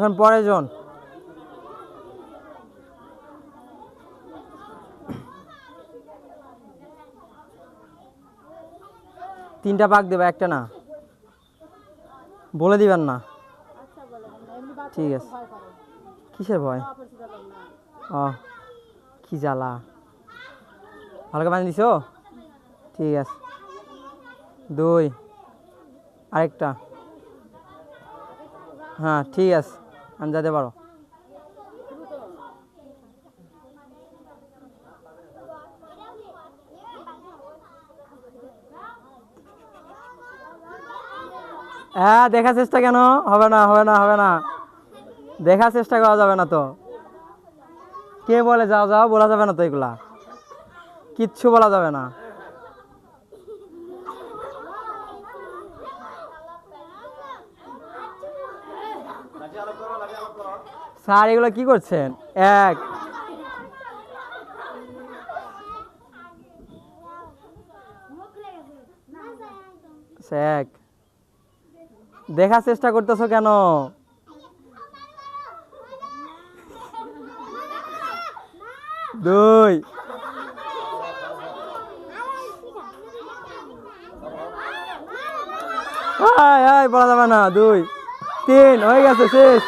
এখন পরের জন। তিনটা পাক দেবা, একটা না। বলে দিবেন না। ঠিক আছে। কিসের ভয়? ও কি জ্বালা। হালকা পানি দিছো? ঠিক আছে। 2 আরেকটা। হ্যাঁ ঠিক আছে, আমি যেতে পারো। হ্যাঁ দেখার চেষ্টা কেন? হবে না হবে না হবে না, দেখার চেষ্টা করা যাবে না তো। কে বলে যাও যাও? বলা যাবে না তো, এগুলা কিচ্ছু বলা যাবে না। স্যার এগুলো কি করছেন? এক এক দেখার চেষ্টা করতেছো কেন? দুই বলা যাবে না। 2 3 হয়ে গেছে, শেষ।